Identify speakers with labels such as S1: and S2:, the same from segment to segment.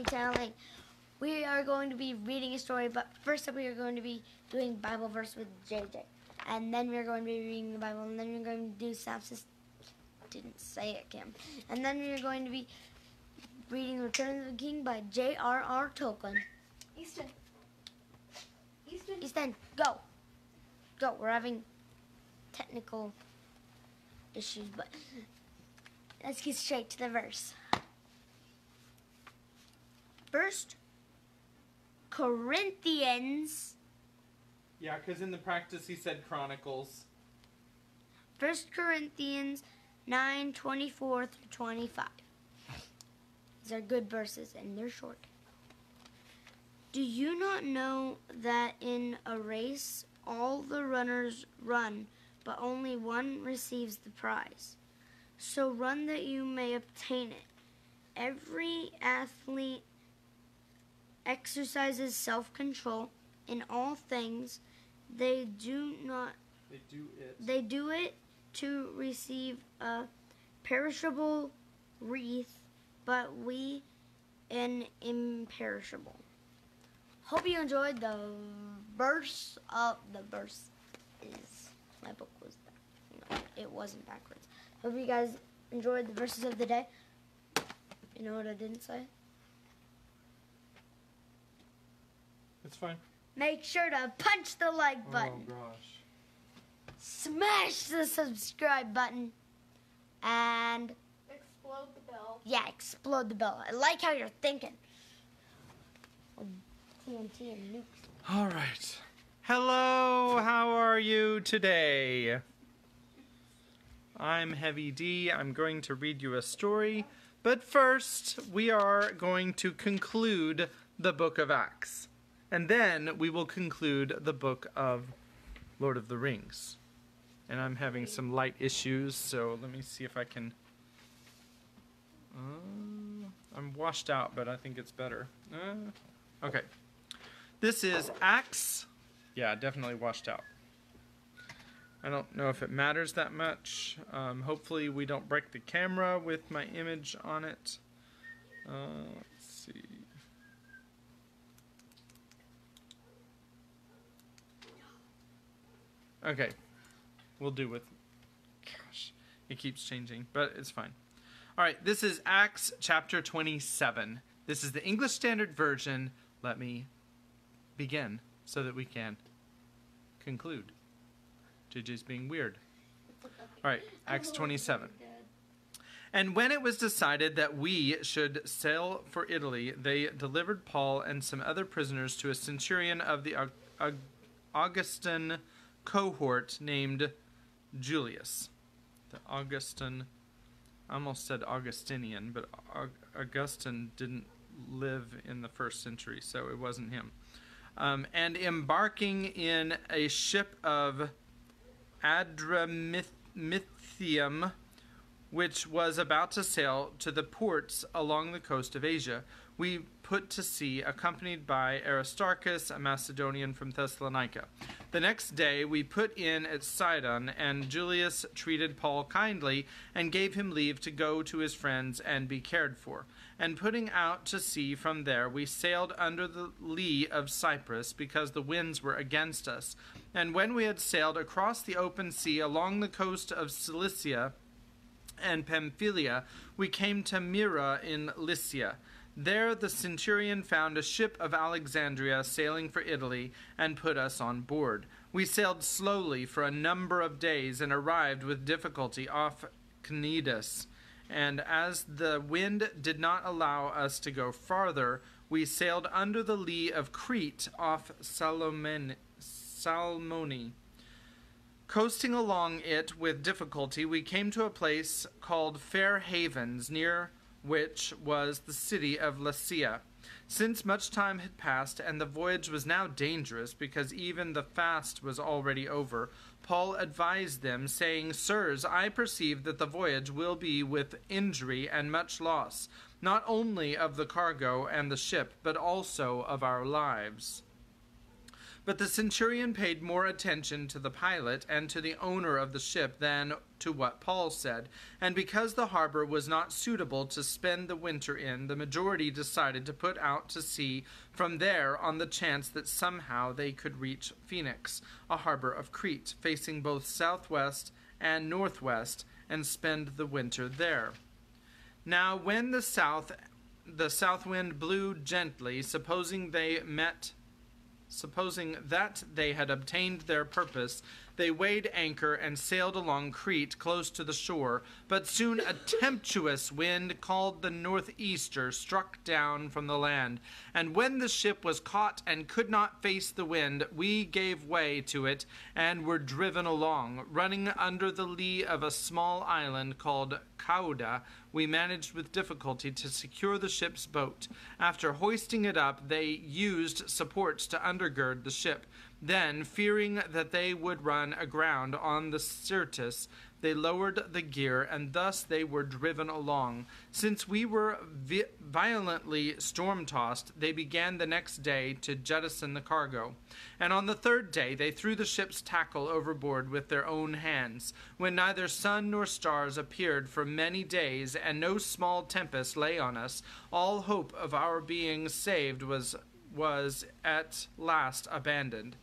S1: telling. We are going to be reading a story, but first up we are going to be doing Bible verse with JJ. And then we're going to be reading the Bible, and then we're going to do synopsis. Didn't say it, Kim. And then we're going to be reading Return of the King by J.R.R. Tolkien. Easton, go. Go. We're having technical issues, but let's get straight to the verse. First Corinthians.
S2: Yeah, because in the practice he said Chronicles.
S1: 1 Corinthians 9:24 through 25. These are good verses, and they're short. Do you not know that in a race all the runners run, but only one receives the prize? So run that you may obtain it. Every athlete exercises self-control in all things. They do it to receive a perishable wreath, but we an imperishable. Hope you enjoyed the verse. The verse is, my book was there. No, it wasn't backwards. Hope you guys enjoyed the verses of the day. You know what I didn't say?
S2: It's fine.
S1: Make sure to punch the like button.
S2: Oh gosh.
S1: Smash the subscribe button. And
S3: explode the bell.
S1: Yeah, explode the bell. I like how you're thinking. TNT and nukes.
S2: All right. Hello, how are you today? I'm Heavy D. I'm going to read you a story. But first, we are going to conclude the book of Acts. And then we will conclude the book of Lord of the Rings. And I'm having some light issues, so let me see if I can... I'm washed out, but I think it's better. Okay. This is Acts. Yeah, definitely washed out. I don't know if it matters that much. Hopefully we don't break the camera with my image on it. Let's see. Okay. We'll do with... Gosh, it keeps changing, but it's fine. Alright, this is Acts chapter 27. This is the English Standard Version. Let me begin so that we can conclude. JJ's being weird. Alright, Acts 27. And when it was decided that we should sail for Italy, they delivered Paul and some other prisoners to a centurion of the Augustan cohort named Julius. The Augustan, I almost said Augustinian, but Augustine didn't live in the 1st century, so it wasn't him. And embarking in a ship of Adramyttium, which was about to sail to the ports along the coast of Asia, we put to sea, accompanied by Aristarchus, a Macedonian from Thessalonica. The next day we put in at Sidon, and Julius treated Paul kindly and gave him leave to go to his friends and be cared for. And putting out to sea from there, we sailed under the lee of Cyprus, because the winds were against us. And when we had sailed across the open sea along the coast of Cilicia and Pamphylia, we came to Myra in Lycia. There the centurion found a ship of Alexandria sailing for Italy and put us on board. We sailed slowly for a number of days and arrived with difficulty off Cnidus. And as the wind did not allow us to go farther, we sailed under the lee of Crete off Salmone. Coasting along it with difficulty, we came to a place called Fair Havens, near which was the city of Lasea. Since much time had passed, and the voyage was now dangerous, because even the fast was already over, Paul advised them, saying, Sirs, I perceive that the voyage will be with injury and much loss, not only of the cargo and the ship, but also of our lives. But the centurion paid more attention to the pilot and to the owner of the ship than to what Paul said, and because the harbor was not suitable to spend the winter in, the majority decided to put out to sea from there on the chance that somehow they could reach Phoenix, a harbor of Crete, facing both southwest and northwest, and spend the winter there. Now when the south wind blew gently, supposing that they had obtained their purpose, they weighed anchor and sailed along Crete close to the shore. But soon a tempestuous wind called the northeaster struck down from the land. And when the ship was caught and could not face the wind, we gave way to it and were driven along. Running under the lee of a small island called Cauda, we managed with difficulty to secure the ship's boat. After hoisting it up, they used supports to undergird the ship. Then, fearing that they would run aground on the Syrtis, they lowered the gear, and thus they were driven along. Since we were violently storm-tossed, they began the next day to jettison the cargo. And on the third day they threw the ship's tackle overboard with their own hands. When neither sun nor stars appeared for many days, and no small tempest lay on us, all hope of our being saved was at last abandoned.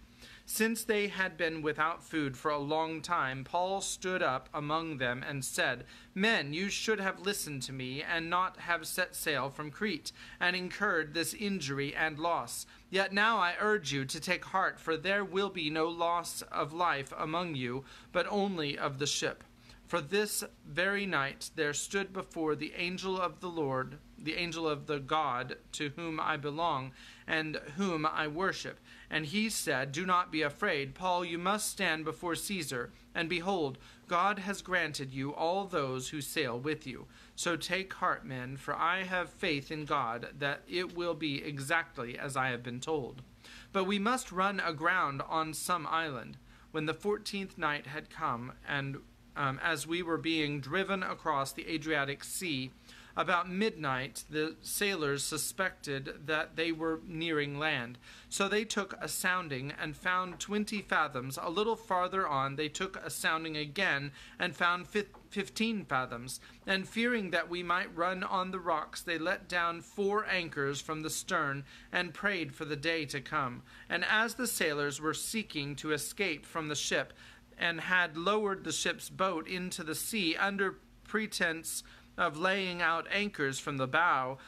S2: Since they had been without food for a long time, Paul stood up among them and said, "Men, you should have listened to me, and not have set sail from Crete, and incurred this injury and loss. Yet now I urge you to take heart, for there will be no loss of life among you, but only of the ship. For this very night there stood before the angel of the Lord, the angel of the God to whom I belong, and whom I worship. And he said, 'Do not be afraid, Paul, you must stand before Caesar. And behold, God has granted you all those who sail with you. So take heart, men, for I have faith in God that it will be exactly as I have been told. But we must run aground on some island.' When the 14th night had come, and as we were being driven across the Adriatic Sea, about midnight the sailors suspected that they were nearing land. So they took a sounding and found 20 fathoms. A little farther on they took a sounding again and found 15 fathoms. And fearing that we might run on the rocks, they let down 4 anchors from the stern and prayed for the day to come. And as the sailors were seeking to escape from the ship, and had lowered the ship's boat into the sea under pretense of laying out anchors from the bow,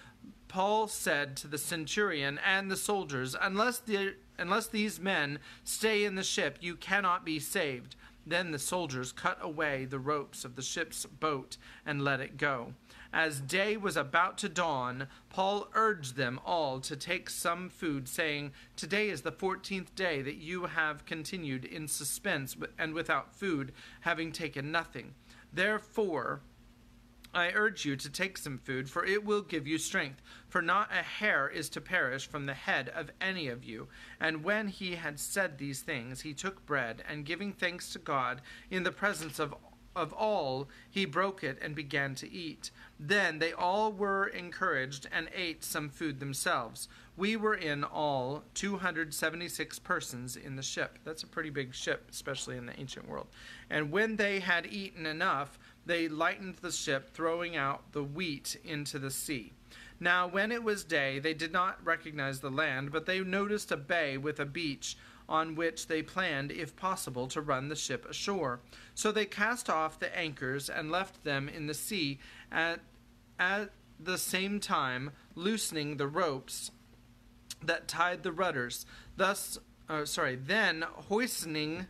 S2: Paul said to the centurion and the soldiers, unless these men stay in the ship, you cannot be saved." Then the soldiers cut away the ropes of the ship's boat and let it go. As day was about to dawn, Paul urged them all to take some food, saying, "Today is the 14th day that you have continued in suspense and without food, having taken nothing. Therefore, I urge you to take some food, for it will give you strength. For not a hair is to perish from the head of any of you." And when he had said these things, he took bread, and giving thanks to God in the presence of all, he broke it and began to eat. Then they all were encouraged and ate some food themselves. We were in all 276 persons in the ship. That's a pretty big ship, especially in the ancient world. And when they had eaten enough, they lightened the ship, throwing out the wheat into the sea. Now when it was day, they did not recognize the land, but they noticed a bay with a beach, on which they planned, if possible, to run the ship ashore. So they cast off the anchors and left them in the sea, at the same time loosening the ropes that tied the rudders. Then hoisting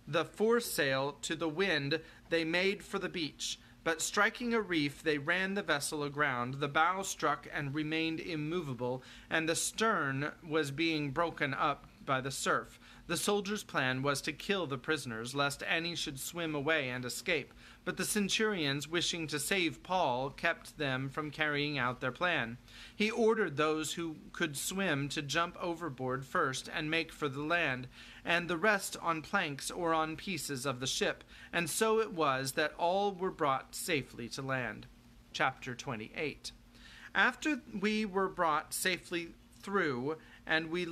S2: the foresail to the wind, they made for the beach. But striking a reef, they ran the vessel aground. The bow struck and remained immovable, and the stern was being broken up by the surf. The soldiers' plan was to kill the prisoners, lest any should swim away and escape. But the centurions, wishing to save Paul, kept them from carrying out their plan. He ordered those who could swim to jump overboard first and make for the land, and the rest on planks or on pieces of the ship. And so it was that all were brought safely to land. Chapter 28. After we were brought safely through and we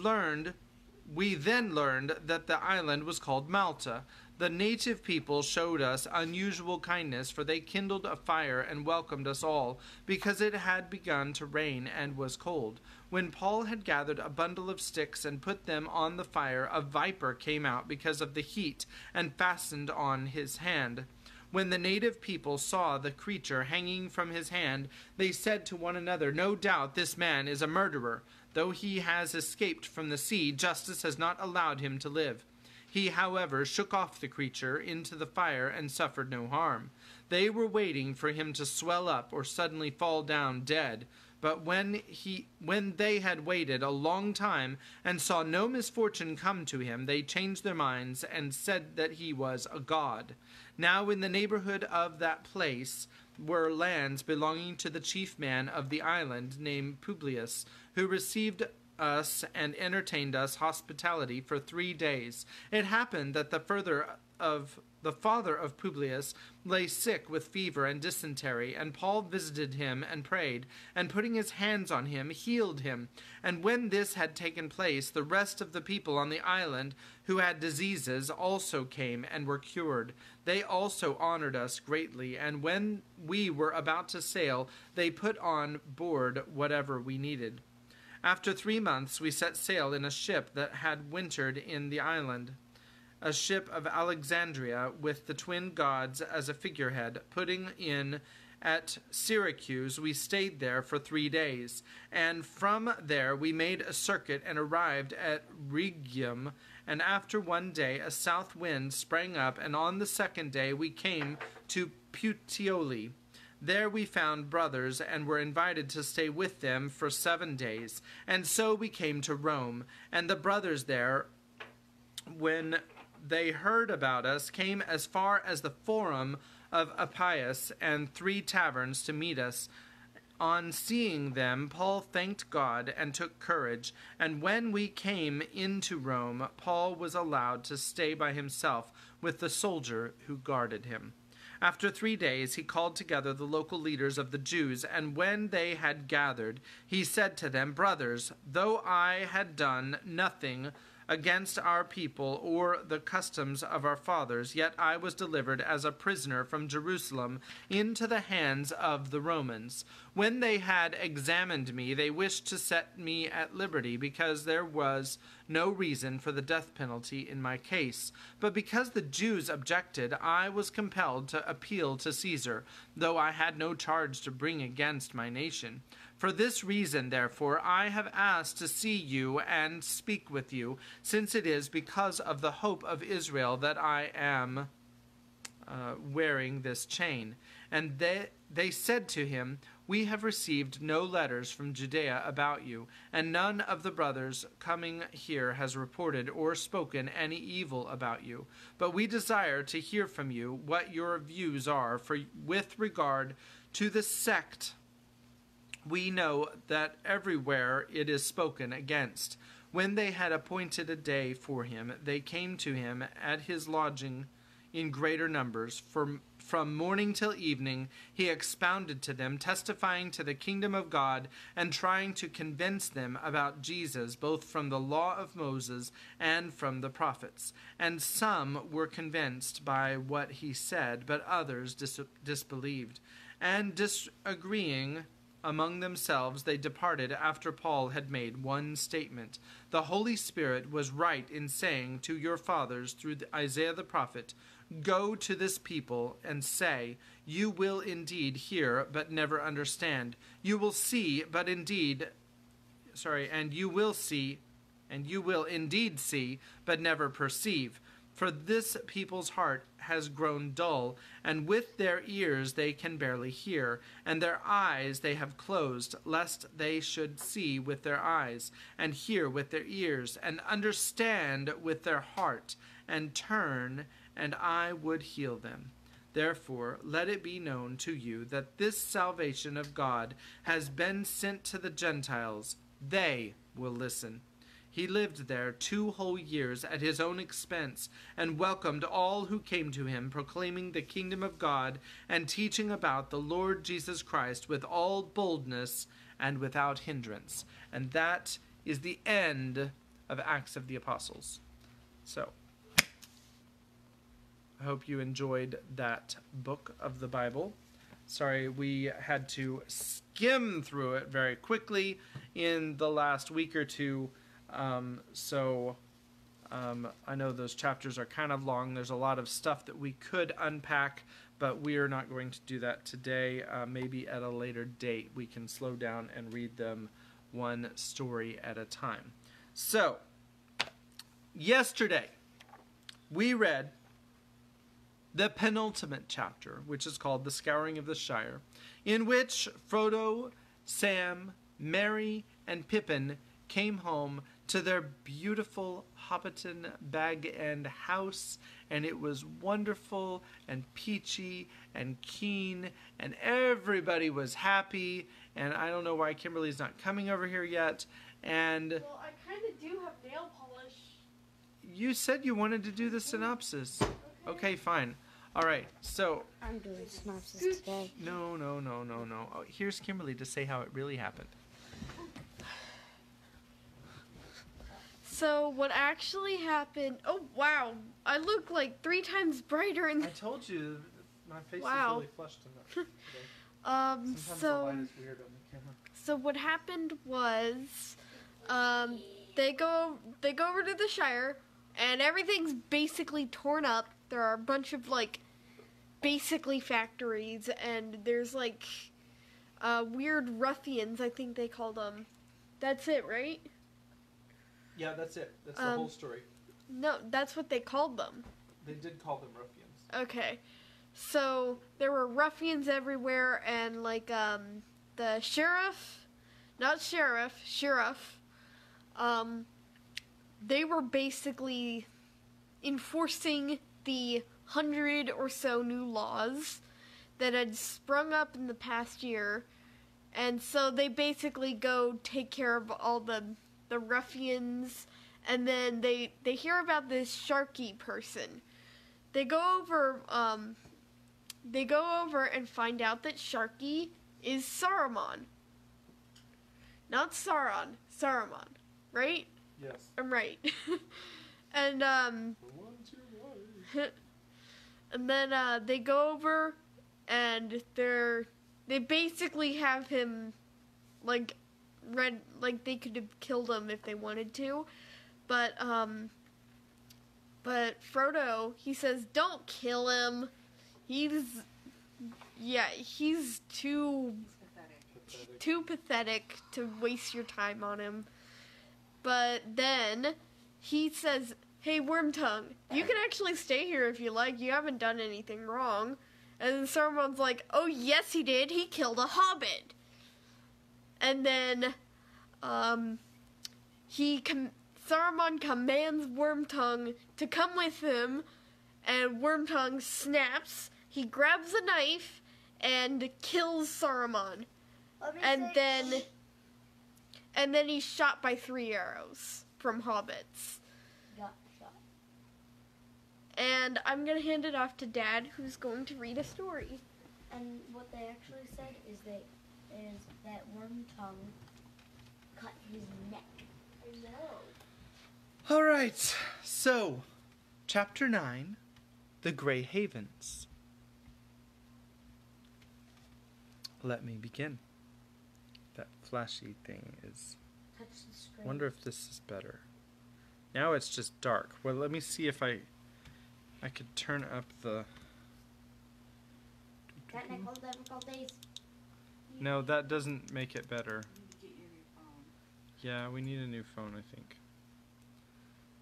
S2: then learned that the island was called Malta. The native people showed us unusual kindness, for they kindled a fire and welcomed us all, because it had begun to rain and was cold. When Paul had gathered a bundle of sticks and put them on the fire, a viper came out because of the heat and fastened on his hand. When the native people saw the creature hanging from his hand, they said to one another, "No doubt this man is a murderer. Though he has escaped from the sea, justice has not allowed him to live." He, however, shook off the creature into the fire and suffered no harm. They were waiting for him to swell up or suddenly fall down dead. But when they had waited a long time and saw no misfortune come to him, they changed their minds and said that he was a god. Now in the neighborhood of that place were lands belonging to the chief man of the island, named Publius, who received us and entertained us hospitality for 3 days. It happened that the father of Publius lay sick with fever and dysentery, and Paul visited him and prayed, and putting his hands on him, healed him. And when this had taken place, the rest of the people on the island who had diseases also came and were cured. They also honored us greatly, and when we were about to sail, they put on board whatever we needed. After 3 months, we set sail in a ship that had wintered in the island, a ship of Alexandria with the twin gods as a figurehead. Putting in at Syracuse, we stayed there for 3 days, and from there we made a circuit and arrived at Rhegium. And after 1 day, a south wind sprang up, and on the 2nd day we came to Puteoli. There we found brothers and were invited to stay with them for 7 days. And so we came to Rome. And the brothers there, when they heard about us, came as far as the Forum of Appius and 3 taverns to meet us. On seeing them, Paul thanked God and took courage. And when we came into Rome, Paul was allowed to stay by himself with the soldier who guarded him. After 3 days, he called together the local leaders of the Jews, and when they had gathered, he said to them, "Brothers, though I had done nothing against our people or the customs of our fathers, yet I was delivered as a prisoner from Jerusalem into the hands of the Romans. When they had examined me, they wished to set me at liberty, because there was no reason for the death penalty in my case. But because the Jews objected, I was compelled to appeal to Caesar, though I had no charge to bring against my nation. For this reason, therefore, I have asked to see you and speak with you, since it is because of the hope of Israel that I am wearing this chain." And they said to him, "We have received no letters from Judea about you, and none of the brothers coming here has reported or spoken any evil about you. But we desire to hear from you what your views are, for with regard to the sect, we know that everywhere it is spoken against." When they had appointed a day for him, they came to him at his lodging in greater numbers. From morning till evening he expounded to them, testifying to the kingdom of God and trying to convince them about Jesus, both from the law of Moses and from the prophets. And some were convinced by what he said, but others disbelieved. And disagreeing among themselves, they departed after Paul had made one statement: "The Holy Spirit was right in saying to your fathers through Isaiah the prophet, 'Go to this people and say, you will indeed hear, but never understand. You will see, but indeed, and you will indeed see, but never perceive. For this people's heart has grown dull, and with their ears they can barely hear, and their eyes they have closed, lest they should see with their eyes, and hear with their ears, and understand with their heart, and turn, and I would heal them.' Therefore, let it be known to you that this salvation of God has been sent to the Gentiles. They will listen." He lived there 2 whole years at his own expense, and welcomed all who came to him, proclaiming the kingdom of God and teaching about the Lord Jesus Christ with all boldness and without hindrance. And that is the end of Acts of the Apostles. So, I hope you enjoyed that book of the Bible. Sorry, we had to skim through it very quickly in the last week or two. I know those chapters are kind of long. There's a lot of stuff that we could unpack, but we are not going to do that today. Maybe at a later date we can slow down and read them one story at a time. So, yesterday we read the penultimate chapter, which is called The Scouring of the Shire, in which Frodo, Sam, Merry, and Pippin came home to their beautiful Hobbiton Bag End house, and it was wonderful and peachy and keen, and everybody was happy, and I don't know why Kimberly's not coming over here yet, and...
S3: Well, I kind of do have nail polish.
S2: You said you wanted to do the synopsis. Okay, fine. All right, so...
S1: I'm doing synopsis today.
S2: No. Oh, here's Kimberly to say how it really happened.
S3: So what actually happened? Oh wow, I look like 3 times brighter in.
S2: I told you my face is
S3: Wow.
S2: really flushed enough today. Sometimes the
S3: So
S2: light is weird on the camera.
S3: so what happened was, they go over to the Shire, and everything's basically torn up. There are a bunch of like, basically factories, and there's like, weird ruffians. I think they call them. That's it, right?
S2: Yeah, that's it. That's the whole story.
S3: No, that's what they called them.
S2: They did call them ruffians.
S3: Okay. So there were ruffians everywhere, and like the sheriff, they were basically enforcing the 100 or so new laws that had sprung up in the past year, and so they basically go take care of all the ruffians, and then they hear about this Sharky person. They go over and find out that Sharky is Saruman. Not Sauron, Saruman, right?
S2: Yes.
S3: I'm right. And and then they go over, and they basically have him like they could have killed him if they wanted to, but Frodo, he says, don't kill him. He's too pathetic to waste your time on him. But then he says, hey, Wormtongue, you can actually stay here if you like. You haven't done anything wrong. And then Saruman's like, oh yes he did. He killed a hobbit. And then, Saruman commands Wormtongue to come with him, and Wormtongue snaps. He grabs a knife and kills Saruman, and then he's shot by 3 arrows from hobbits.
S1: Got shot.
S3: And I'm gonna hand it off to Dad, who's going to read a story.
S1: And what they actually said is that Wormtongue cut his neck.
S3: I know.
S2: All right, so chapter 9, The Grey Havens. Let me begin. That flashy thing is...
S1: Touch the screen.
S2: Wonder if this is better. Now it's just dark. Well, let me see if I could turn up the...
S1: Technical difficulties.
S2: No, that doesn't make it better. Yeah, we need a new phone, I think.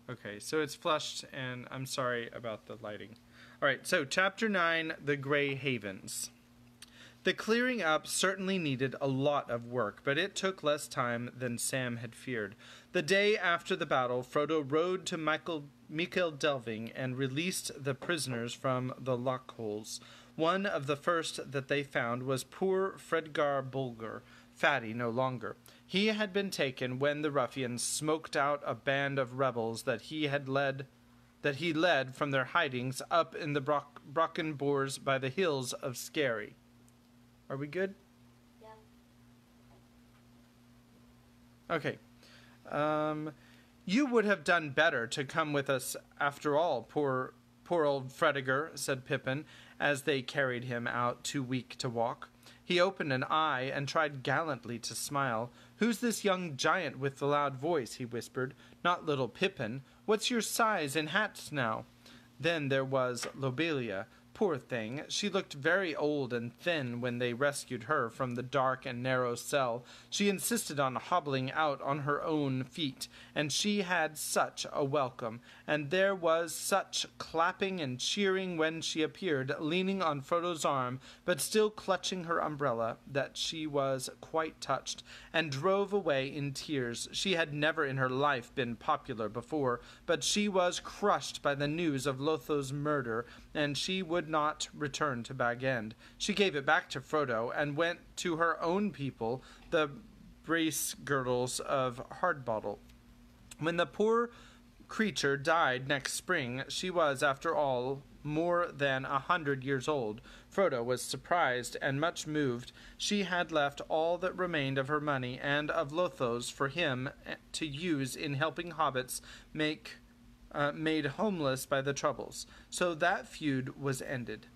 S2: Okay, so it's flushed, and I'm sorry about the lighting. All right, so Chapter 9, The Grey Havens. The clearing up certainly needed a lot of work, but it took less time than Sam had feared. The day after the battle, Frodo rode to Michael Delving and released the prisoners from the lockholes. One of the first that they found was poor Fredgar Bolger, Fatty no longer. He had been taken when the ruffians smoked out a band of rebels that he led from their hidings up in the Brocken Boars by the hills of Skerry. Are we good?
S1: Yeah.
S2: Okay. You would have done better to come with us after all, poor old Fredegar, said Pippin, as they carried him out, too weak to walk. He opened an eye and tried gallantly to smile. "Who's this young giant with the loud voice?" he whispered. "Not little Pippin. What's your size in hats now?" Then there was Lobelia. Poor thing, she looked very old and thin when they rescued her from the dark and narrow cell. She insisted on hobbling out on her own feet, and she had such a welcome, and there was such clapping and cheering when she appeared, leaning on Frodo's arm, but still clutching her umbrella, that she was quite touched, and drove away in tears. She had never in her life been popular before, but she was crushed by the news of Lotho's murder, and she would not return to Bag End. She gave it back to Frodo and went to her own people, the brace girdles of Hardbottle. When the poor creature died next spring, she was, after all, more than 100 years old. Frodo was surprised and much moved. She had left all that remained of her money and of Lotho's for him to use in helping hobbits made homeless by the Troubles. So that feud was ended.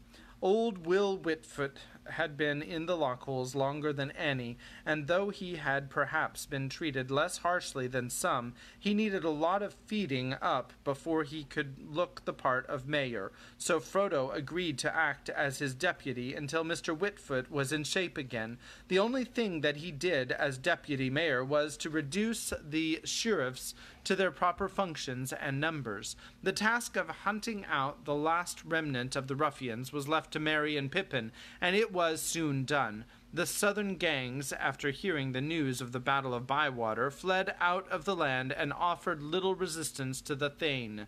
S2: Old Will Whitfoot had been in the Lockholes longer than any, and though he had perhaps been treated less harshly than some, he needed a lot of feeding up before he could look the part of mayor, so Frodo agreed to act as his deputy until Mr. Whitfoot was in shape again. The only thing that he did as deputy mayor was to reduce the sheriffs to their proper functions and numbers. The task of hunting out the last remnant of the ruffians was left to Merry and Pippin, and it was soon done. The southern gangs, after hearing the news of the Battle of Bywater, fled out of the land and offered little resistance to the Thane.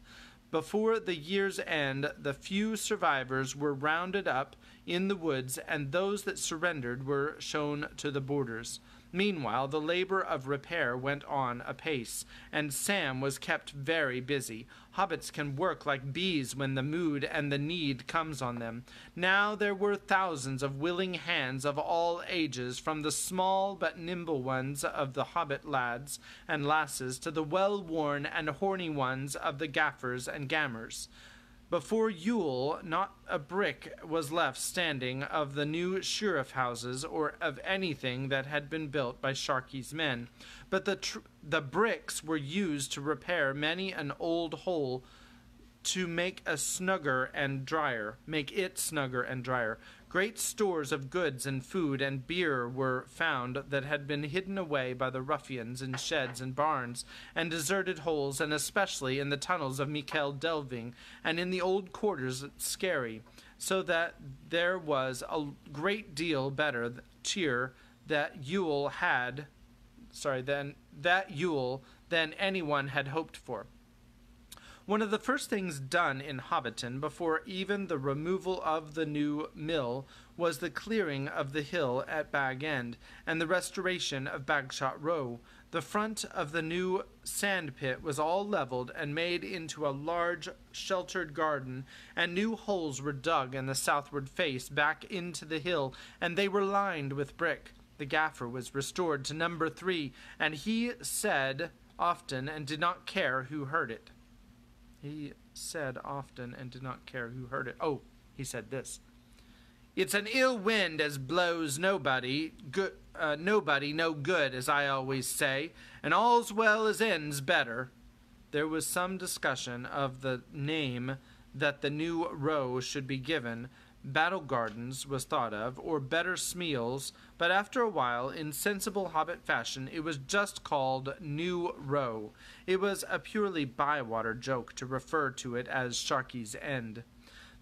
S2: Before the year's end, the few survivors were rounded up in the woods, and those that surrendered were shown to the borders. Meanwhile, the labor of repair went on apace, and Sam was kept very busy. Hobbits can work like bees when the mood and the need comes on them. Now there were thousands of willing hands of all ages, from the small but nimble ones of the hobbit lads and lasses to the well-worn and horny ones of the gaffers and gammers. Before Yule, not a brick was left standing of the new sheriff houses or of anything that had been built by Sharkey's men, but the bricks were used to repair many an old hole to make it snugger and drier. Great stores of goods and food and beer were found that had been hidden away by the ruffians in sheds and barns and deserted holes, and especially in the tunnels of Mikel Delving and in the old quarters at Skerry, so that there was a great deal better cheer than Yule than anyone had hoped for. One of the first things done in Hobbiton, before even the removal of the new mill, was the clearing of the hill at Bag End, and the restoration of Bagshot Row. The front of the new sand pit was all levelled and made into a large sheltered garden, and new holes were dug in the southward face back into the hill, and they were lined with brick. The gaffer was restored to number 3, and he said often and did not care who heard it. He said often and did not care who heard it. Oh, he said this. "It's an ill wind as blows nobody no good, as I always say, and all's well as ends better." There was some discussion of the name that the new row should be given. Battle Gardens was thought of, or Better Smeals, but after a while, in sensible Hobbit fashion, it was just called New Row. It was a purely Bywater joke to refer to it as Sharkey's End.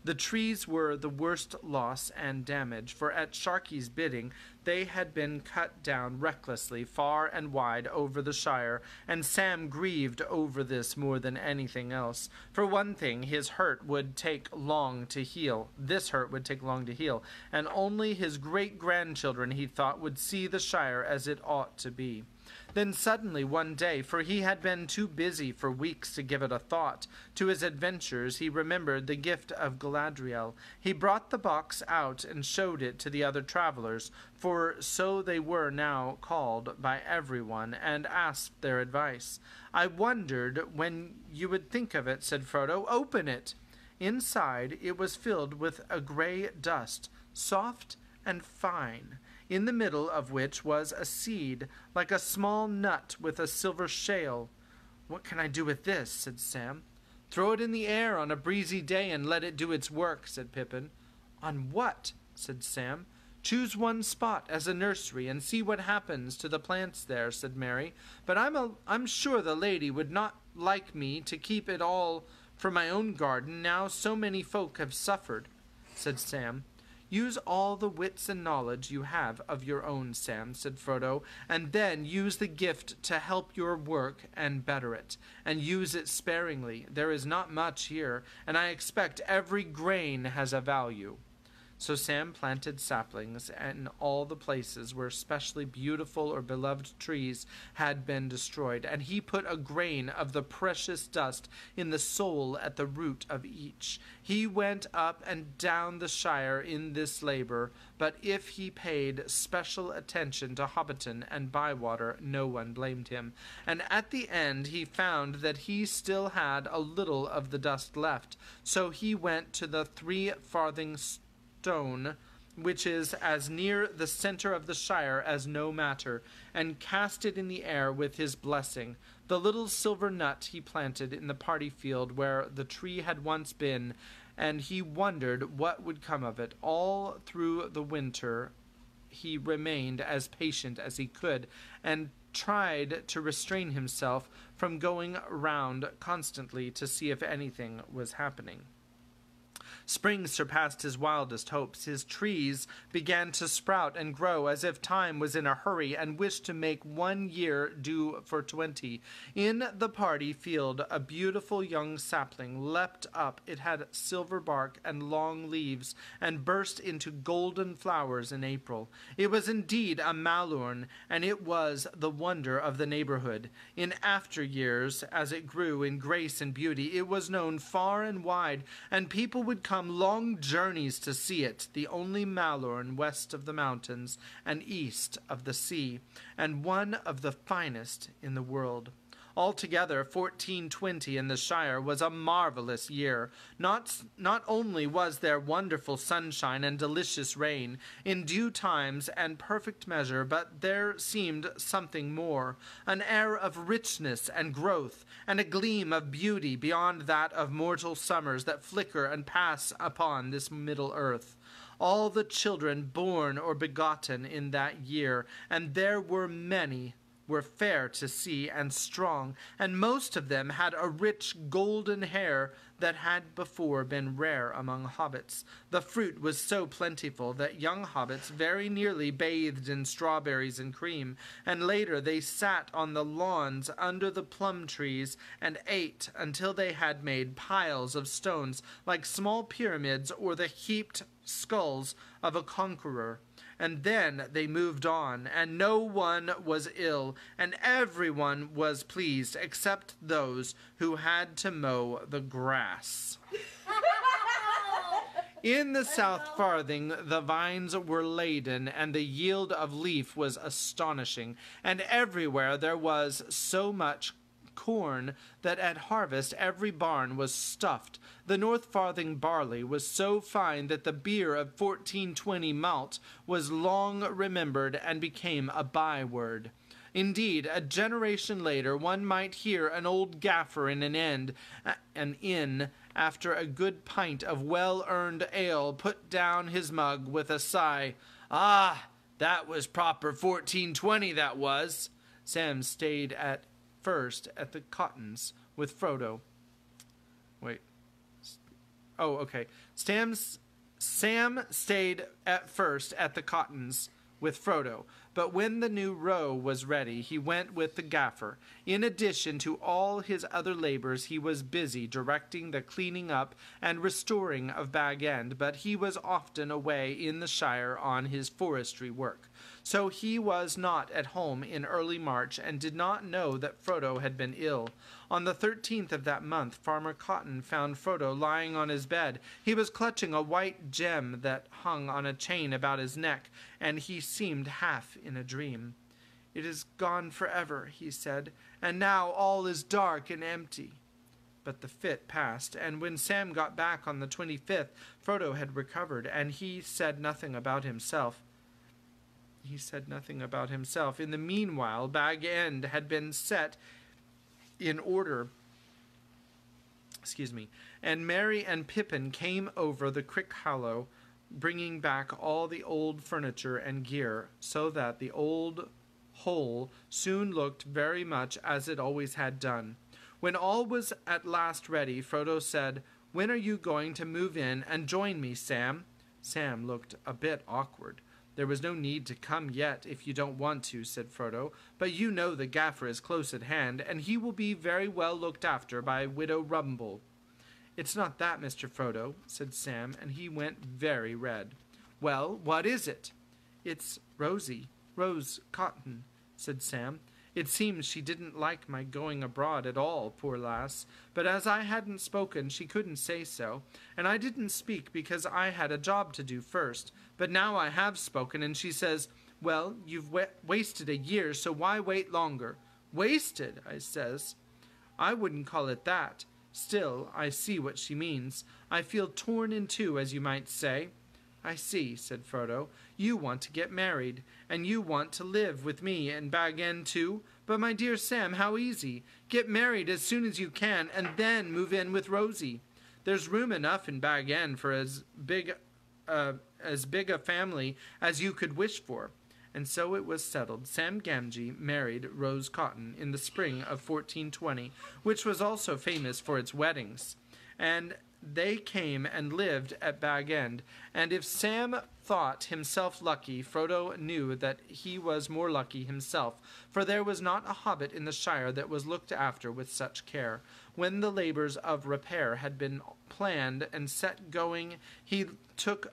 S2: The trees were the worst loss and damage, for at Sharkey's bidding they had been cut down recklessly far and wide over the Shire, and Sam grieved over this more than anything else. For one thing, his hurt would take long to heal. This hurt would take long to heal, and only his great-grandchildren, he thought, would see the Shire as it ought to be. Then suddenly one day, for he had been too busy for weeks to give it a thought, to his adventures he remembered the gift of Galadriel. He brought the box out and showed it to the other travelers, for so they were now called by everyone, and asked their advice. "I wondered when you would think of it," said Frodo. "Open it." Inside it was filled with a grey dust, soft and fine, in the middle of which was a seed, like a small nut with a silver shale. "What can I do with this?" said Sam. "Throw it in the air on a breezy day and let it do its work," said Pippin. "On what?" said Sam. "Choose one spot as a nursery and see what happens to the plants there," said Merry. "But I'm sure the lady would not like me to keep it all for my own garden, now so many folk have suffered," said Sam. "Use all the wits and knowledge you have of your own, Sam," said Frodo, "and then use the gift to help your work and better it, and use it sparingly. There is not much here, and I expect every grain has a value." So Sam planted saplings in all the places where specially beautiful or beloved trees had been destroyed, and he put a grain of the precious dust in the soul at the root of each. He went up and down the Shire in this labor, but if he paid special attention to Hobbiton and Bywater, no one blamed him. And at the end he found that he still had a little of the dust left, so he went to the 3 farthing stone, which is as near the center of the Shire as no matter, and cast it in the air with his blessing. The little silver nut he planted in the party field where the tree had once been, and he wondered what would come of it. All through the winter he remained as patient as he could, and tried to restrain himself from going round constantly to see if anything was happening. Spring surpassed his wildest hopes. His trees began to sprout and grow as if time was in a hurry and wished to make 1 year do for 20. In the party field a beautiful young sapling leapt up. It had silver bark and long leaves, and burst into golden flowers in April. It was indeed a malorn, and it was the wonder of the neighborhood. In after years, as it grew in grace and beauty, it was known far and wide, and people would come long journeys to see it, the only malorn west of the mountains and east of the sea, and one of the finest in the world. Altogether, 1420 in the Shire was a marvelous year. Not only was there wonderful sunshine and delicious rain, in due times and perfect measure, but there seemed something more, an air of richness and growth, and a gleam of beauty beyond that of mortal summers that flicker and pass upon this middle earth. All the children born or begotten in that year, and there were many, were fair to see and strong, and most of them had a rich golden hair that had before been rare among hobbits. The fruit was so plentiful that young hobbits very nearly bathed in strawberries and cream, and later they sat on the lawns under the plum trees and ate until they had made piles of stones like small pyramids or the heaped skulls of a conqueror. And then they moved on, and no one was ill, and everyone was pleased, except those who had to mow the grass. In the South Farthing the vines were laden, and the yield of leaf was astonishing, and everywhere there was so much corn that at harvest every barn was stuffed. The North Farthing barley was so fine that the beer of 1420 malt was long remembered and became a byword. Indeed, a generation later one might hear an old gaffer in an inn, after a good pint of well-earned ale, put down his mug with a sigh. "Ah, that was proper 1420, that was." Sam stayed at first at the Cottons with Frodo. Sam stayed at first at the Cottons with Frodo, but when the new row was ready, he went with the gaffer. In addition to all his other labors, he was busy directing the cleaning up and restoring of Bag End, but he was often away in the Shire on his forestry work. So he was not at home in early March and did not know that Frodo had been ill. On the 13th of that month, Farmer Cotton found Frodo lying on his bed. He was clutching a white gem that hung on a chain about his neck, and he seemed half in a dream. "It is gone forever," he said, "and now all is dark and empty." But the fit passed, and when Sam got back on the 25th, Frodo had recovered, and he said nothing about himself. In the meanwhile, Bag End had been set in order. And Merry and Pippin came over the Crick Hollow, bringing back all the old furniture and gear, so that the old hole soon looked very much as it always had done. When all was at last ready, Frodo said, "When are you going to move in and join me, Sam?" Sam looked a bit awkward. "There was no need to come yet if you don't want to," said Frodo, "but you know the Gaffer is close at hand, and he will be very well looked after by Widow Rumble." "It's not that, Mr. Frodo," said Sam, and he went very red. "Well, what is it?" "It's Rose Cotton," said Sam. "It seems she didn't like my going abroad at all, poor lass, but as I hadn't spoken she couldn't say so, and I didn't speak because I had a job to do first, but now I have spoken, and she says, 'Well, you've wasted a year, so why wait longer?' 'Wasted?' I says. 'I wouldn't call it that. Still, I see what she means. I feel torn in two, as you might say.' 'I see,' said Frodo. 'You want to get married, and you want to live with me in Bag End too? But my dear Sam, how easy. Get married as soon as you can, and then move in with Rosie. There's room enough in Bag End for as big a family as you could wish for.' And so it was settled. Sam Gamgee married Rose Cotton in the spring of 1420, which was also famous for its weddings. And they came and lived at Bag End, and if Sam thought himself lucky, Frodo knew that he was more lucky himself, for there was not a hobbit in the Shire that was looked after with such care. When the labours of repair had been planned and set going, he took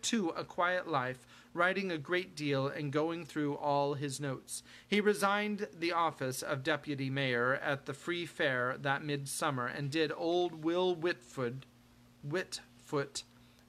S2: to a quiet life, writing a great deal and going through all his notes. He resigned the office of deputy mayor at the Free Fair that midsummer, and did old Will Whitfoot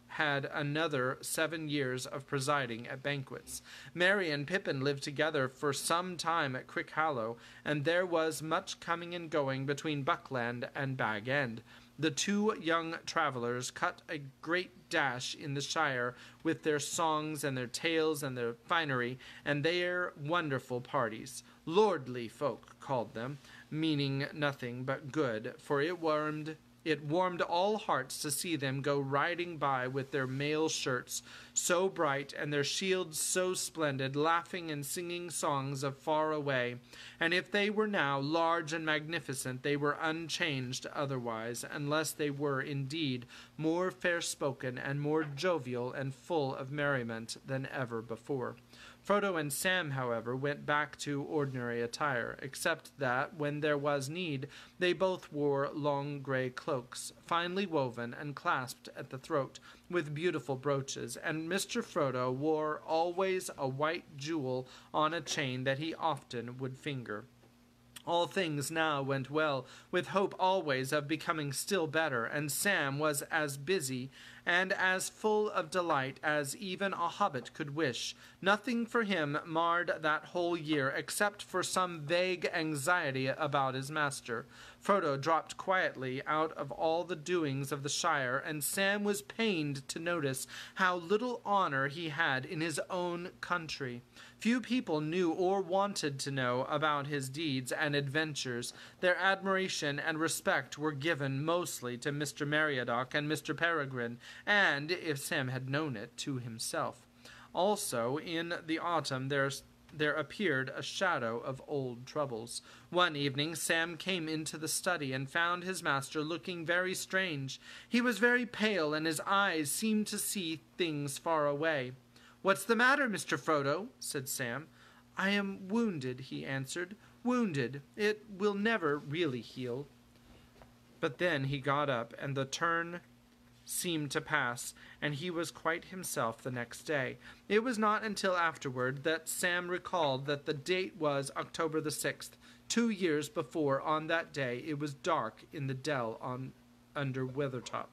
S2: had another 7 years of presiding at banquets. Merry and Pippin lived together for some time at Crick Hollow, and there was much coming and going between Buckland and Bag End. The two young travellers cut a great dash in the Shire with their songs and their tales and their finery, and their wonderful parties. Lordly folk called them, meaning nothing but good, for it warmed all hearts to see them go riding by with their mail shirts so bright and their shields so splendid, laughing and singing songs of far away. And if they were now large and magnificent, they were unchanged otherwise, unless they were indeed more fair-spoken and more jovial and full of merriment than ever before. Frodo and Sam, however, went back to ordinary attire, except that, when there was need, they both wore long grey cloaks, finely woven and clasped at the throat, with beautiful brooches, and Mr. Frodo wore always a white jewel on a chain that he often would finger. All things now went well, with hope always of becoming still better, and Sam was as busy and as full of delight as even a hobbit could wish. Nothing for him marred that whole year, except for some vague anxiety about his master. Frodo dropped quietly out of all the doings of the Shire, and Sam was pained to notice how little honor he had in his own country. Few people knew or wanted to know about his deeds and adventures. Their admiration and respect were given mostly to Mr. Meriadoc and Mr. Peregrine, and, if Sam had known it, to himself. Also, in the autumn there appeared a shadow of old troubles. One evening Sam came into the study and found his master looking very strange. He was very pale, and his eyes seemed to see things far away. "What's the matter, Mr. Frodo?" said Sam. "I am wounded," he answered. "Wounded. It will never really heal." But then he got up, and the turn seemed to pass, and he was quite himself the next day. It was not until afterward that Sam recalled that the date was October the 6th. 2 years before, on that day, it was dark in the dell under Weathertop.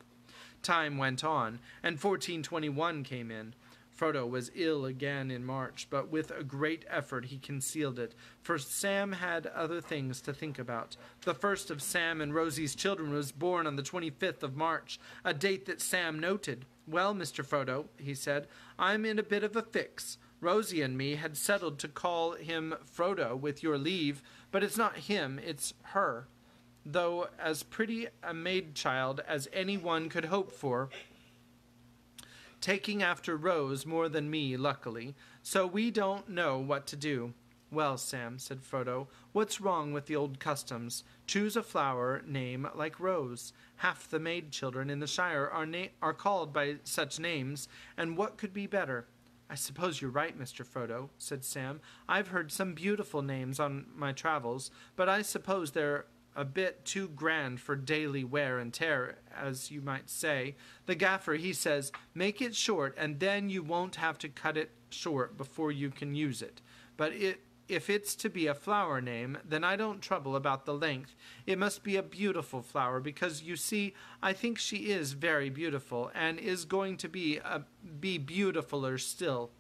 S2: Time went on, and 1421 came in. Frodo was ill again in March, but with a great effort he concealed it, for Sam had other things to think about. The first of Sam and Rosie's children was born on the 25th of March, a date that Sam noted. "Well, Mr. Frodo," he said, "I'm in a bit of a fix. Rosie and me had settled to call him Frodo, with your leave, but it's not him, it's her, though as pretty a maid-child as any one could hope for, taking after Rose more than me, luckily, so we don't know what to do." "Well, Sam," said Frodo, "what's wrong with the old customs? Choose a flower name like Rose. Half the maid-children in the Shire are called by such names, and what could be better?" "I suppose you're right, Mr. Frodo," said Sam. "I've heard some beautiful names on my travels, but I suppose they're a bit too grand for daily wear and tear, as you might say. The gaffer, he says, make it short, and then you won't have to cut it short before you can use it. But if it's to be a flower name, then I don't trouble about the length. It must be a beautiful flower, because, you see, I think she is very beautiful, and is going to be beautifuler still."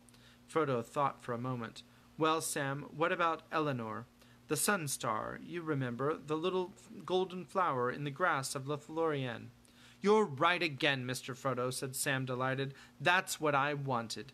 S2: Frodo thought for a moment. "Well, Sam, what about Eleanor? The sun star, you remember, the little golden flower in the grass of Lothlorien." "You're right again, Mr. Frodo," said Sam, delighted. "That's what I wanted."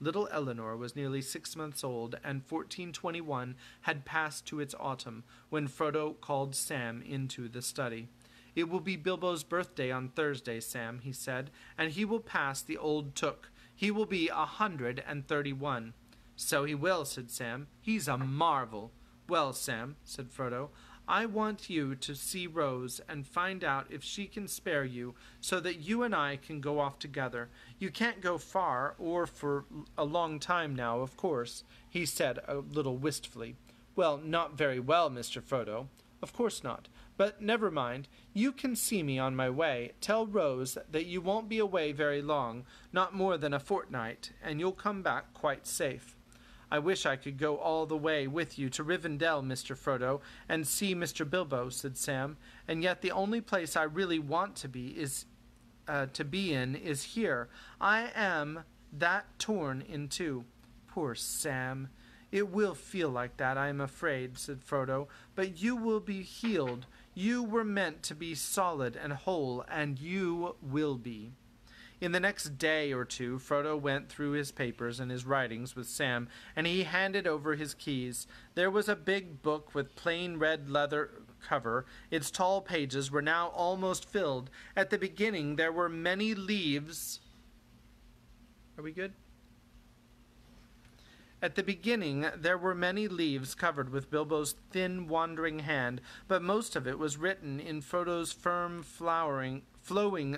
S2: Little Eleanor was nearly 6 months old, and 1421 had passed to its autumn, when Frodo called Sam into the study. "It will be Bilbo's birthday on Thursday, Sam," he said, "and he will pass the old Took. He will be 131. "So he will," said Sam. "He's a marvel." "Well, Sam," said Frodo, "I want you to see Rose and find out if she can spare you, so that you and I can go off together. You can't go far, or for a long time now, of course," he said a little wistfully. "Well, not very well, Mr. Frodo. Of course not. But never mind. You can see me on my way. Tell Rose that you won't be away very long, not more than a fortnight, and you'll come back quite safe." "I wish I could go all the way with you to Rivendell, Mr. Frodo, and see Mr. Bilbo," said Sam, "and yet the only place I really want to be in is here. I am that torn in two." "Poor Sam. It will feel like that, I am afraid," said Frodo, "but you will be healed. You were meant to be solid and whole, and you will be." In the next day or two, Frodo went through his papers and his writings with Sam, and he handed over his keys. There was a big book with plain red leather cover. Its tall pages were now almost filled. At the beginning there were many leaves. Are we good? At the beginning there were many leaves covered with Bilbo's thin, wandering hand, but most of it was written in Frodo's firm, flowing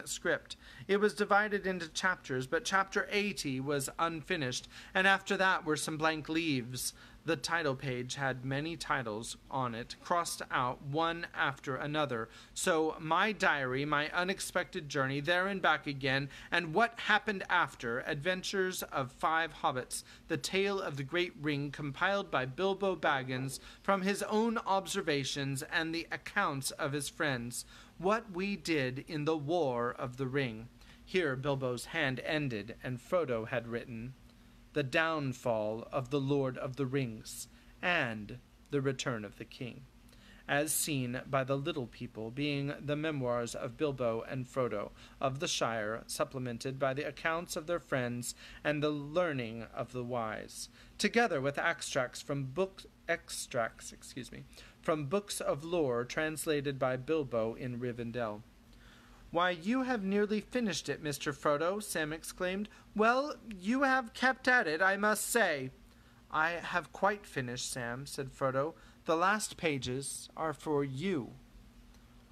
S2: script. It was divided into chapters, but chapter 80 was unfinished, and after that were some blank leaves. The title page had many titles on it, crossed out one after another. So, My Diary, My Unexpected Journey, There and Back Again, and What Happened After, Adventures of 5 Hobbits, the Tale of the Great Ring, compiled by Bilbo Baggins from his own observations and the accounts of his friends. What We Did in the War of the Ring. Here Bilbo's hand ended, and Frodo had written, The Downfall of the Lord of the Rings, and The Return of the King, as seen by the little people, being the memoirs of Bilbo and Frodo of the Shire, supplemented by the accounts of their friends and the learning of the wise, together with extracts from books of lore translated by Bilbo in Rivendell. "Why, you have nearly finished it, Mr. Frodo," Sam exclaimed. "Well, you have kept at it, I must say." "I have quite finished, Sam," said Frodo. "The last pages are for you."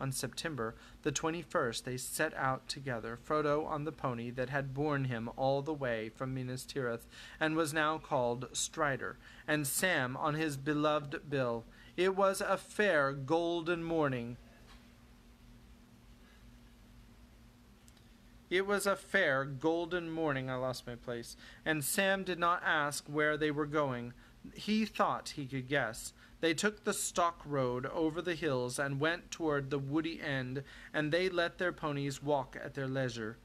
S2: On September the 21st they set out together, Frodo on the pony that had borne him all the way from Minas Tirith, and was now called Strider, and Sam on his beloved Bill. It was a fair golden morning. It was a fair, golden morning. I lost my place. And Sam did not ask where they were going. He thought he could guess. They took the stock road over the hills and went toward the woody end, and they let their ponies walk at their leisure.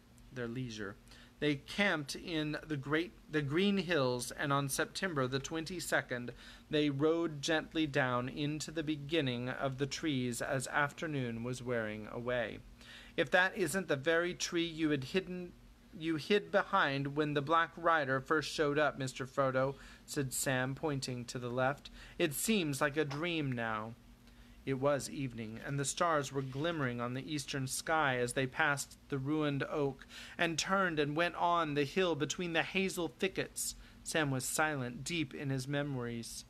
S2: They camped in the green hills, and on September the 22nd they rode gently down into the beginning of the trees as afternoon was wearing away. If that isn't the very tree you hid behind when the Black Rider first showed up, Mr. Frodo, said Sam, pointing to the left. It seems like a dream now. It was evening, and the stars were glimmering on the eastern sky as they passed the ruined oak, and turned and went on the hill between the hazel thickets. Sam was silent, deep in his memories.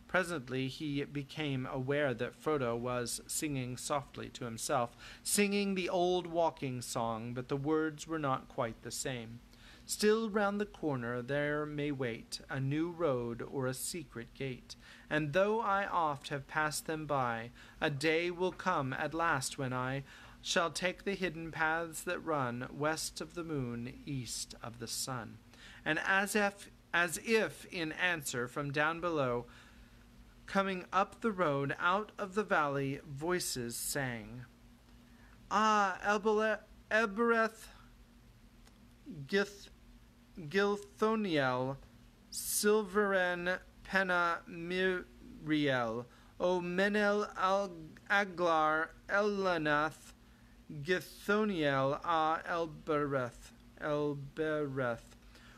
S2: Presently he became aware that Frodo was singing softly to himself, singing the old walking song, but the words were not quite the same. Still round the corner there may wait a new road or a secret gate, and though I oft have passed them by, a day will come at last when I shall take the hidden paths that run west of the moon, east of the sun. And as if in answer from down below, coming up the road out of the valley, voices sang. Ah, Elbereth, Gilthoniel, Silveren Penna Miriel, O Menel Aglar Elanath, Githoniel a Elbereth.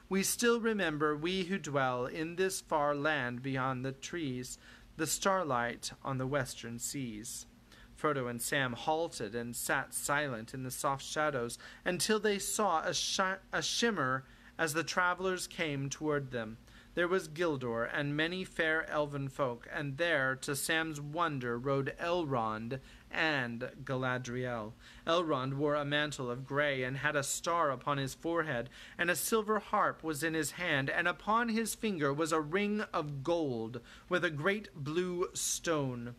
S2: We still remember, we who dwell in this far land beyond the trees, the starlight on the western seas. Frodo and Sam halted and sat silent in the soft shadows until they saw a shimmer as the travelers came toward them. There was Gildor and many fair elven folk, and there, to Sam's wonder, rode Elrond and Galadriel. Elrond wore a mantle of grey and had a star upon his forehead, and a silver harp was in his hand, and upon his finger was a ring of gold with a great blue stone.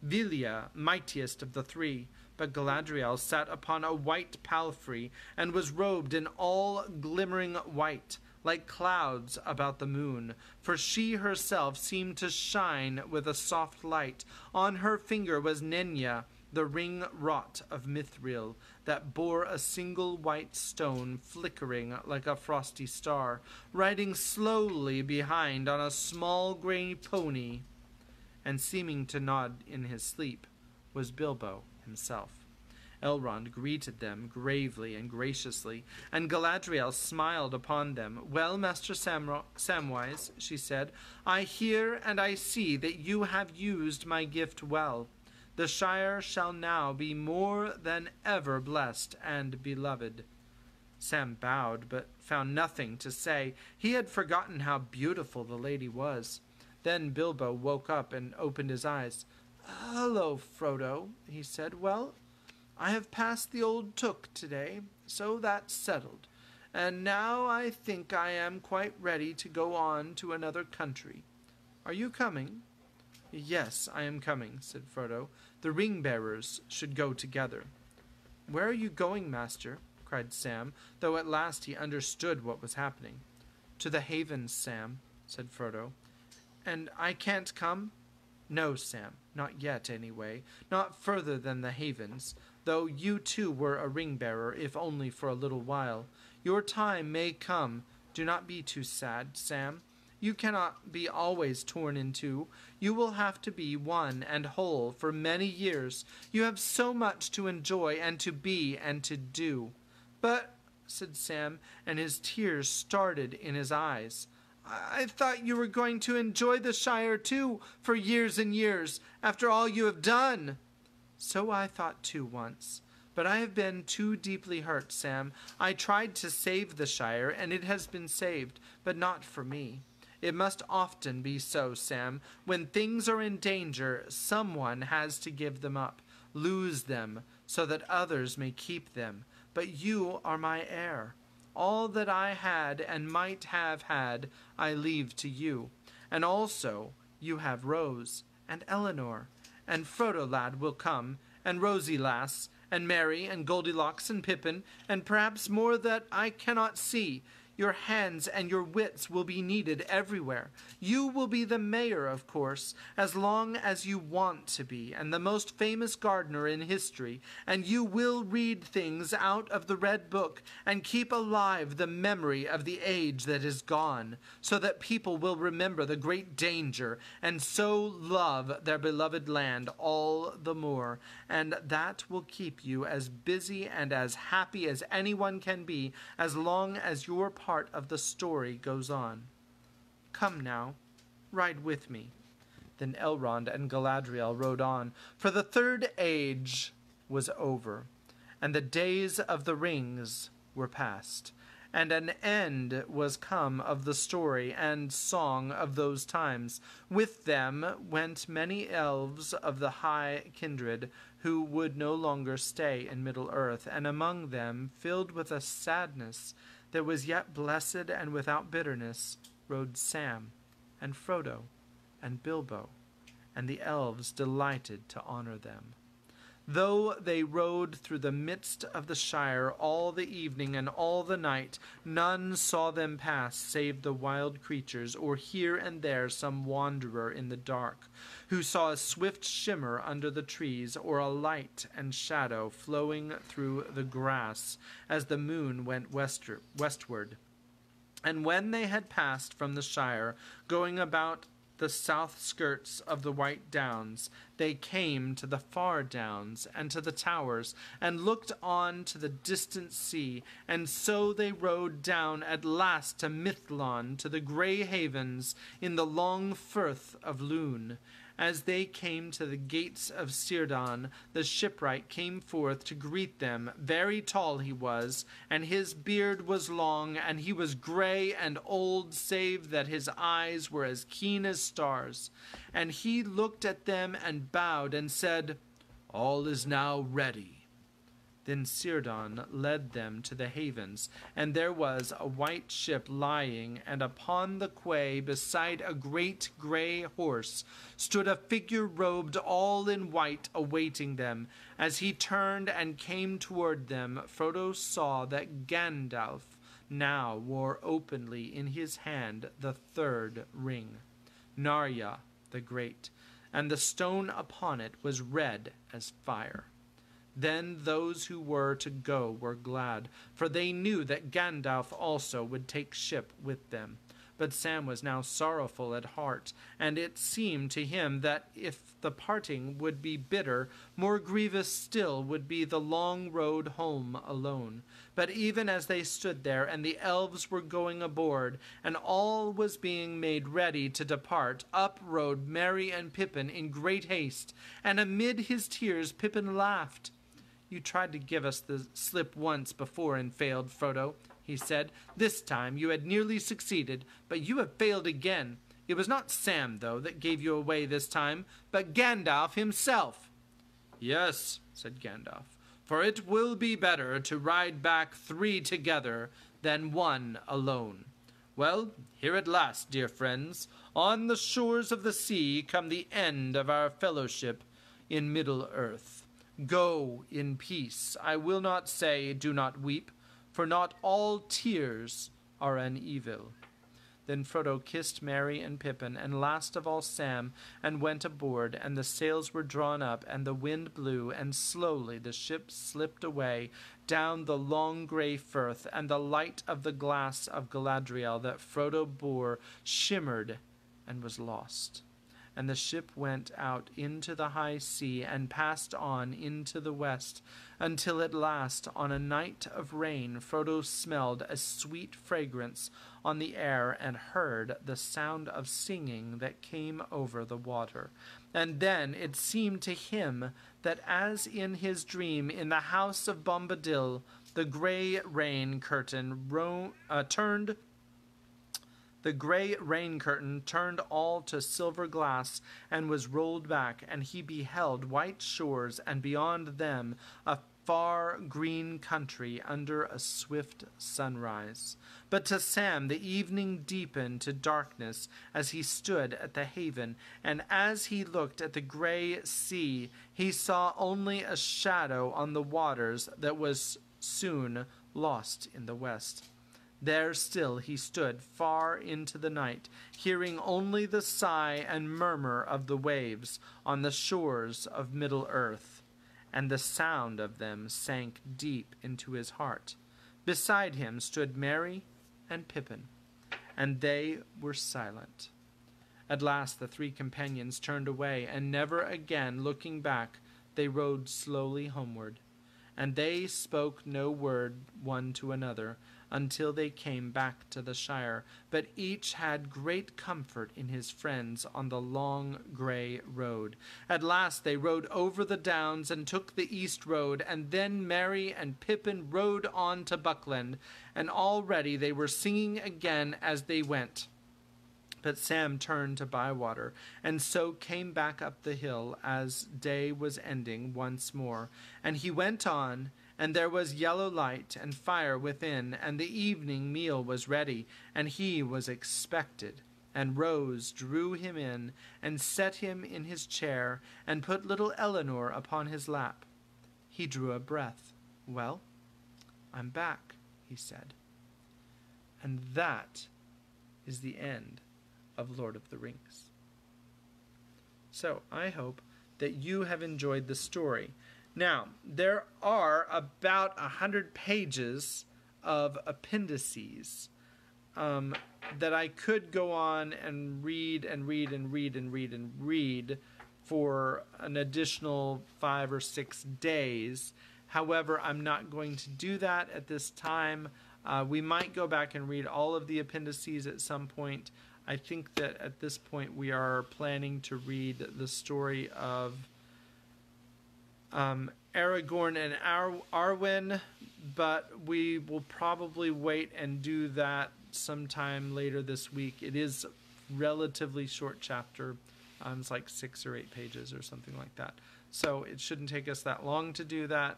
S2: Vilya, mightiest of the three, but Galadriel sat upon a white palfrey, and was robed in all glimmering white, like clouds about the moon, for she herself seemed to shine with a soft light. On her finger was Nenya, the ring wrought of mithril, that bore a single white stone flickering like a frosty star. Riding slowly behind on a small grey pony, and seeming to nod in his sleep, was Bilbo himself. Elrond greeted them gravely and graciously, and Galadriel smiled upon them. "Well, Master Samwise," she said, "I hear and I see that you have used my gift well. The Shire shall now be more than ever blessed and beloved." Sam bowed, but found nothing to say. He had forgotten how beautiful the lady was. Then Bilbo woke up and opened his eyes. "Hello, Frodo," he said. "Well, I have passed the old Took today, so that's settled, and now I think I am quite ready to go on to another country. Are you coming?" "Yes, I am coming," said Frodo. "The ring-bearers should go together." "Where are you going, master?" cried Sam, though at last he understood what was happening. "To the Havens, Sam," said Frodo. "And I can't come?" "No, Sam, not yet, anyway. Not further than the Havens, though you too were a ring-bearer, if only for a little while. Your time may come. Do not be too sad, Sam. You cannot be always torn in two. You will have to be one and whole for many years. You have so much to enjoy and to be and to do." "But," said Sam, and his tears started in his eyes, "I thought you were going to enjoy the Shire too, for years and years, after all you have done." "So I thought too once, but I have been too deeply hurt, Sam. I tried to save the Shire, and it has been saved, but not for me. It must often be so, Sam. When things are in danger, someone has to give them up, lose them, so that others may keep them. But you are my heir. All that I had and might have had, I leave to you. And also, you have Rose, and Eleanor, and Frodo lad will come, and Rosie lass, and Merry, and Goldilocks, and Pippin, and perhaps more that I cannot see. Your hands and your wits will be needed everywhere. You will be the mayor, of course, as long as you want to be, and the most famous gardener in history, and you will read things out of the Red Book and keep alive the memory of the age that is gone, so that people will remember the great danger, and so love their beloved land all the more, and that will keep you as busy and as happy as anyone can be, as long as your part of the story goes on. Come now, ride with me." Then Elrond and Galadriel rode on, for the third age was over, and the days of the rings were past, and an end was come of the story and song of those times. With them went many elves of the high kindred, who would no longer stay in Middle-earth, and among them, filled with a sadness that was yet blessed and without bitterness, rode Sam and Frodo and Bilbo, and the elves delighted to honor them. Though they rode through the midst of the Shire all the evening and all the night, none saw them pass save the wild creatures, or here and there some wanderer in the dark, who saw a swift shimmer under the trees, or a light and shadow flowing through the grass as the moon went westward. And when they had passed from the Shire, going about the south skirts of the White Downs, they came to the far downs and to the towers, and looked on to the distant sea, and so they rode down at last to Mithlon, to the grey havens in the long firth of Lune. As they came to the gates of Círdan, the shipwright came forth to greet them. Very tall he was, and his beard was long, and he was grey and old, save that his eyes were as keen as stars. And he looked at them and bowed and said, "All is now ready." Then Círdan led them to the havens, and there was a white ship lying, and upon the quay, beside a great grey horse, stood a figure robed all in white, awaiting them. As he turned and came toward them, Frodo saw that Gandalf now wore openly in his hand the third ring, Narya the Great, and the stone upon it was red as fire. Then those who were to go were glad, for they knew that Gandalf also would take ship with them. But Sam was now sorrowful at heart, and it seemed to him that if the parting would be bitter, more grievous still would be the long road home alone. But even as they stood there, and the elves were going aboard, and all was being made ready to depart, up rode Merry and Pippin in great haste, and amid his tears Pippin laughed. "You tried to give us the slip once before and failed, Frodo," he said. "This time you had nearly succeeded, but you have failed again. It was not Sam, though, that gave you away this time, but Gandalf himself." "Yes," said Gandalf, "for it will be better to ride back 3 together than 1 alone. Well, here at last, dear friends, on the shores of the sea come the end of our fellowship in Middle-earth. Go in peace. I will not say, do not weep, for not all tears are an evil." Then Frodo kissed Merry and Pippin, and last of all Sam, and went aboard, and the sails were drawn up, and the wind blew, and slowly the ship slipped away down the long grey firth, and the light of the glass of Galadriel that Frodo bore shimmered and was lost. And the ship went out into the high sea, and passed on into the west, until at last, on a night of rain, Frodo smelled a sweet fragrance on the air, and heard the sound of singing that came over the water. And then it seemed to him that, as in his dream in the house of Bombadil, the grey rain curtain turned all to silver glass, and was rolled back, and he beheld white shores, and beyond them a far green country under a swift sunrise. But to Sam the evening deepened to darkness as he stood at the haven, and as he looked at the gray sea, he saw only a shadow on the waters that was soon lost in the west. There still he stood far into the night, hearing only the sigh and murmur of the waves on the shores of Middle-earth, and the sound of them sank deep into his heart. Beside him stood Merry and Pippin, and they were silent. At last the three companions turned away, and never again looking back, they rode slowly homeward. And they spoke no word one to another, until they came back to the Shire, but each had great comfort in his friends on the long grey road. At last they rode over the downs and took the east road, and then Merry and Pippin rode on to Buckland, and already they were singing again as they went. But Sam turned to Bywater, and so came back up the hill as day was ending once more. And he went on, and there was yellow light and fire within, and the evening meal was ready, and he was expected. And Rose drew him in, and set him in his chair, and put little Eleanor upon his lap. He drew a breath. "Well, I'm back," he said. And that is the end of Lord of the Rings. So I hope that you have enjoyed the story. Now, there are about 100 pages of appendices that I could go on and read for an additional 5 or 6 days. However, I'm not going to do that at this time. We might go back and read all of the appendices at some point. I think that at this point we are planning to read the story of Aragorn and Arwen, but we will probably wait and do that sometime later this week. It is a relatively short chapter. It's like 6 or 8 pages or something like that. So it shouldn't take us that long to do that.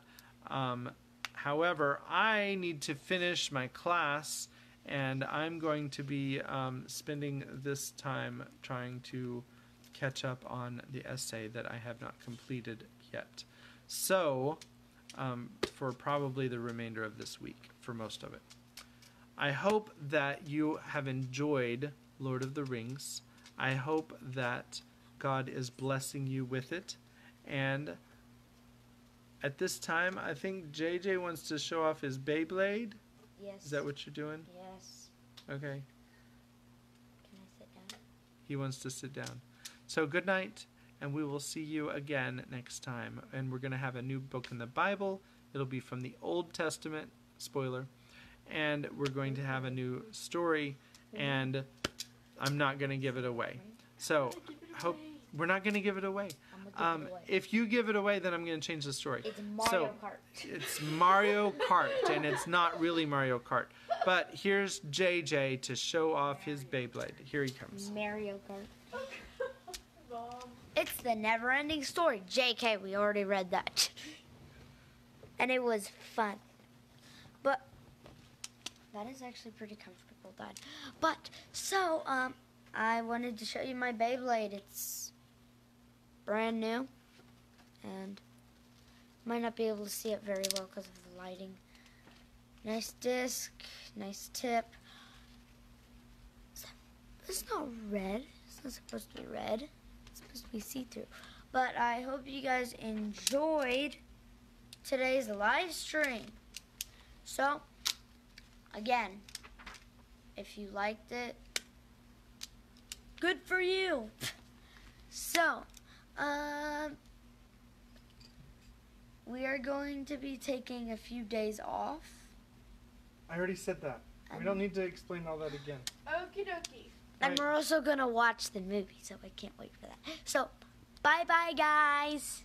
S2: However, I need to finish my class, and I'm going to be spending this time trying to catch up on the essay that I have not completed yet. So, for probably the remainder of this week, for most of it. I hope that you have enjoyed Lord of the Rings. I hope that God is blessing you with it. And at this time, I think JJ wants to show off his Beyblade.
S1: Yes.
S2: Is that what you're doing?
S1: Yes.
S2: Okay.
S1: Can I sit down?
S2: He wants to sit down. So good night, and we will see you again next time. And we're going to have a new book in the Bible. It'll be from the Old Testament, spoiler. And we're going to have a new story, and I'm not going to give it away. So, hope we're not going to give it away. If you give it away, then I'm going to change the story.
S1: It's Mario Kart.
S2: It's Mario Kart, and it's not really Mario Kart. But here's JJ to show off his Beyblade. Here he comes.
S1: Mario Kart. It's the never-ending story. JK, we already read that. And it was fun. But that is actually pretty comfortable, Dad. But, so, I wanted to show you my Beyblade. It's brand new, and might not be able to see it very well because of the lighting. Nice disc, nice tip. It's not red. It's not supposed to be red. It's supposed to be see-through. But I hope you guys enjoyed today's live stream. So, again, if you liked it, good for you. So, we are going to be taking a few days off.
S2: I already said that. We don't need to explain all that again.
S3: Okie dokie.
S1: And we're also going to watch the movie, so I can't wait for that. So, bye-bye, guys.